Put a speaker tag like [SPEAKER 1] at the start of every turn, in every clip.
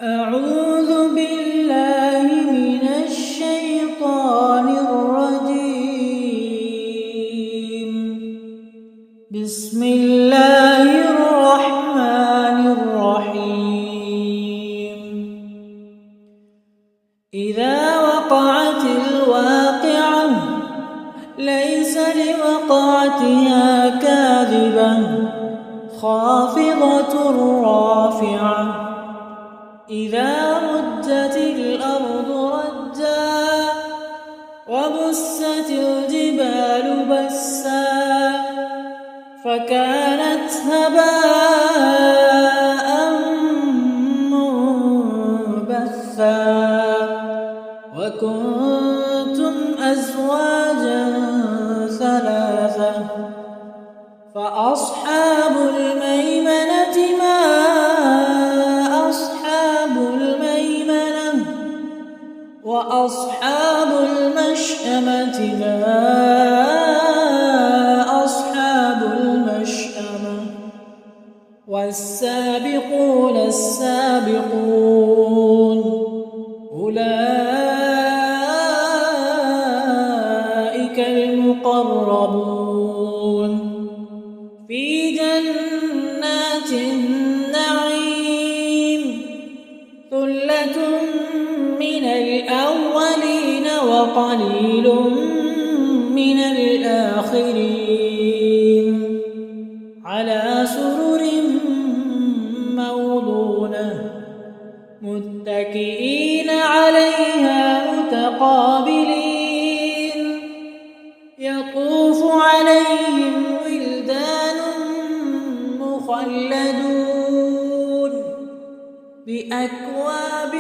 [SPEAKER 1] أعوذ بالله من الشيطان الرجيم. بسم الله الرحمن الرحيم. إذا وقعت الواقعة ليس لوقعتها كاذبة خافضة رافعة إذا رجت الأرض رجا وبست الجبال بسا فكانت هباء منبثا وكنتم أزواجا ثلاثة فأصحاب الميمنة ما وأصحاب المشأمة ما أصحاب المشأمة والسابقون السابقون أولئك المقربون في جنات النعيم ثلة من الأولين وقليل من الآخرين على سرر موضونة متكئين عليها متقابلين يطوف عليهم ولدان مخلدون بأكواب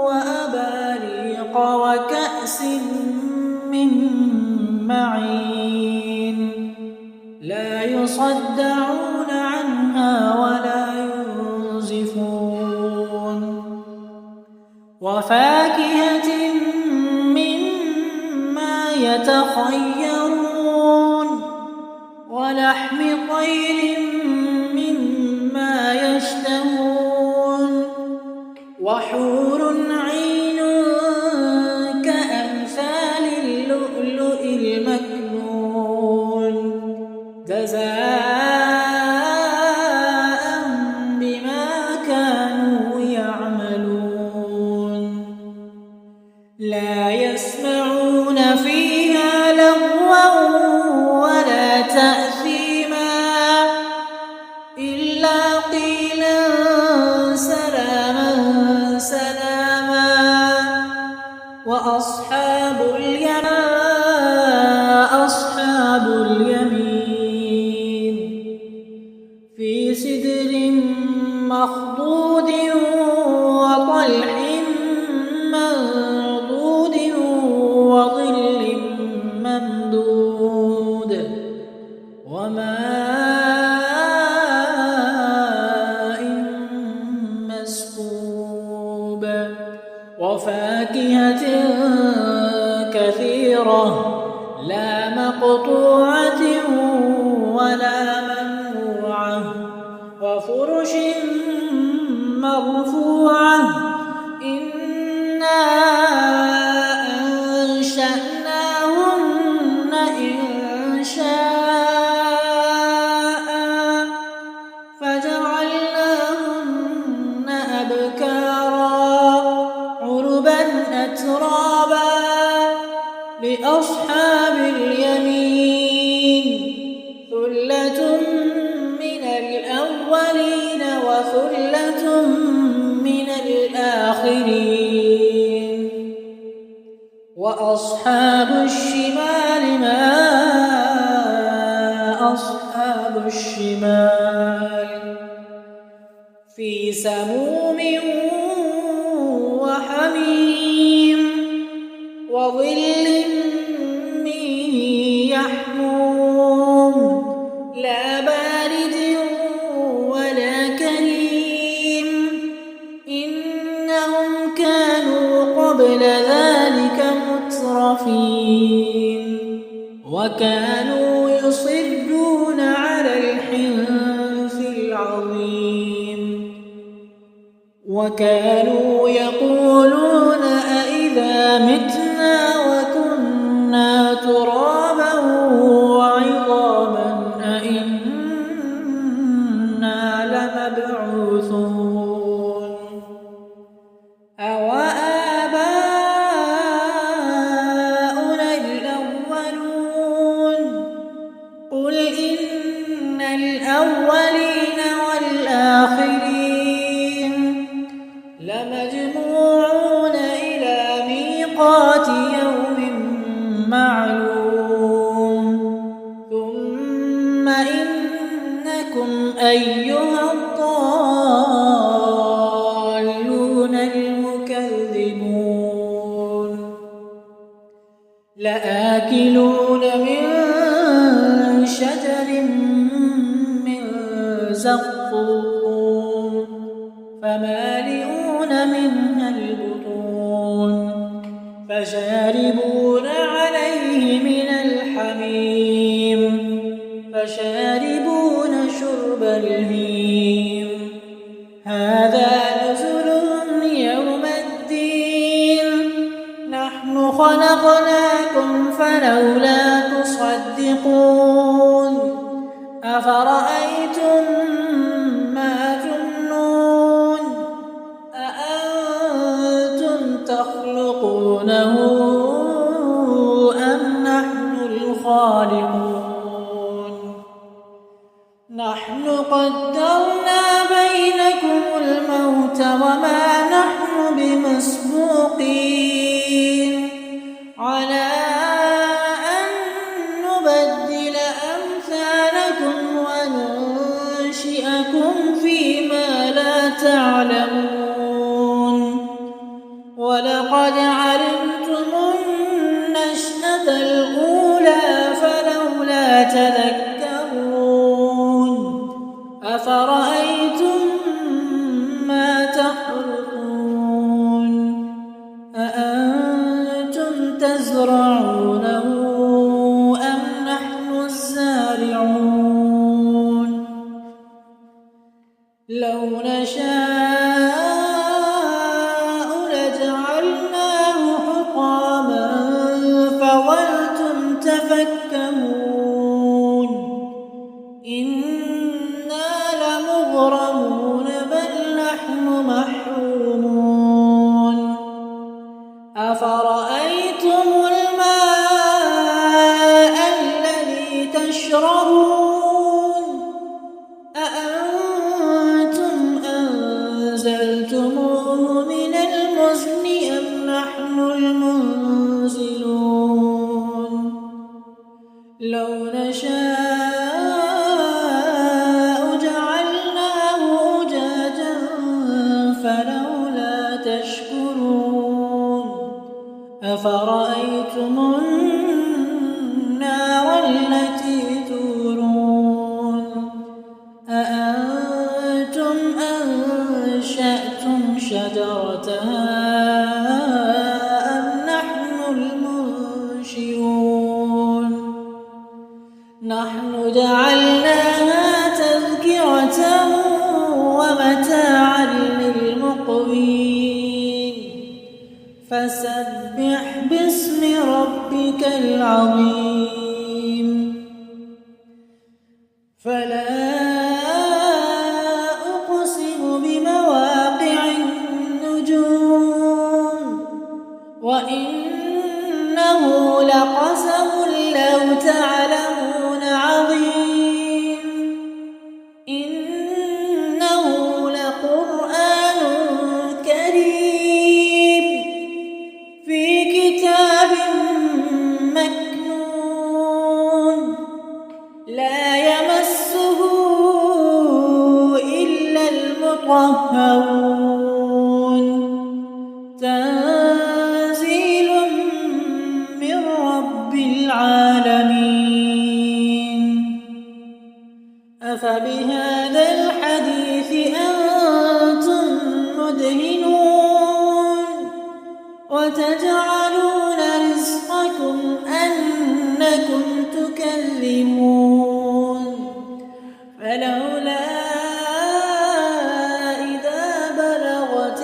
[SPEAKER 1] وأباريق وكأس من معين لا يصدعون عنها ولا ينزفون وفاكهة مما يتخيرون ولحم طير مما يشتهون وحور عين كأمثال اللؤلؤ المكنون جزاء بما كانوا يعملون لا يسمعون فيها لغوا ولا تأثيما إلا قيلا سلاما وأصحاب اليمين في سدر مخضود وطلح منضود وظل ممدود وماء مسكوب وفاكهة كثيرة لا مقطوعة ولا ممنوعة وفرش مرفوعة إنا أنشأناهن إنشاء فجعلناهن أبكارا عربا أترابا لأصحاب اليمين ثلة من الأولين وثلة من الآخرين وأصحاب الشمال ما أصحاب الشمال في سموم وحميم وظل من يحموم لا بارد ولا كريم إنهم كانوا قبل ذلك مترفين وكانوا يصرون على الحنث العظيم وكانوا يقولون أإذا متنا وكنا ترابا وعظاما أإنا لمبعوثون أوآباؤنا الأولون قل إن الأولين والآخرين لمجموعون إلى ميقات يوم معلوم ثم إنكم أيها الضالون المكذبون لآكلون من شجر من زقوم فمالئون منها البطون فشاربون عليه من الحميم فشاربون شرب الهيم هذا نزلهم يوم الدين نحن خلقناكم فلولا تصدقون أفرأيتم ما تمنون أأنتم تخلقونه أم نحن الخالقون نحن قدرنا بينكم الموت وما نحن بمسبوقين على أن نبدل أمثالكم وننشئكم فيما لا تعلمون ولقد علمتم النشأة الأولى فلولا تذكرون أفرأيتم ما تحرثون أأنتم تزرعونه أم نحن الزارعون لو نشاء لجعلناه حطاما فظلتم تفكهون إنا لمغرمون بل نحن محرومون أفرأيتم الماء الذي تشربون أأنتم أنزلتموه من المزن أم نحن المنزلون لو نشاء جعلناه أجاجا فلولا تشكرون أفرأيتم النار التي تورون أأنتم أنشأتم شجرتها أم نحن المنشئون نحن جعلناها تذكرة ومتاعا للمقوين فسبح باسم ربك العظيم فلا أقسم بمواقع النجوم وإنه لقسم لو تعلمون عظيم إنه لقرآن كريم في كتاب مكنون لا يمسه إلا المطهرون تنزيل من رب العالمين أفبهذا الحديث أنتم مدهنون وتجعلون رزقكم أنكم تكذبون فلولا إذا بلغت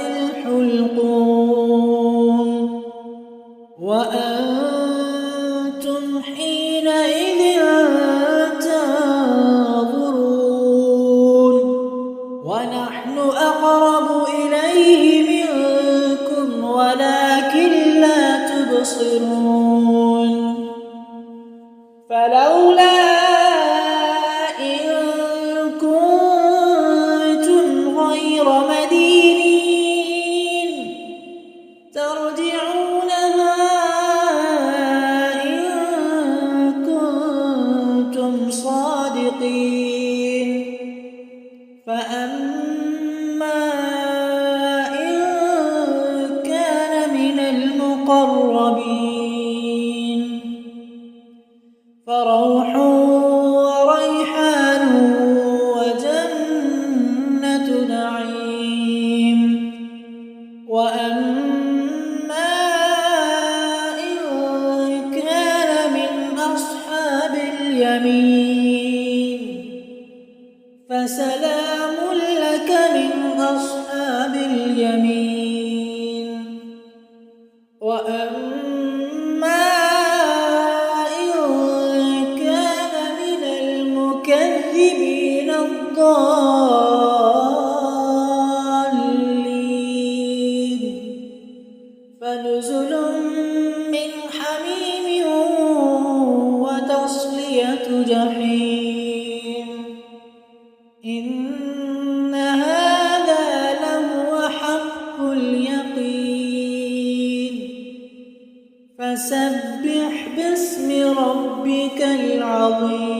[SPEAKER 1] إن هذا لهو حق اليقين فسبح باسم ربك العظيم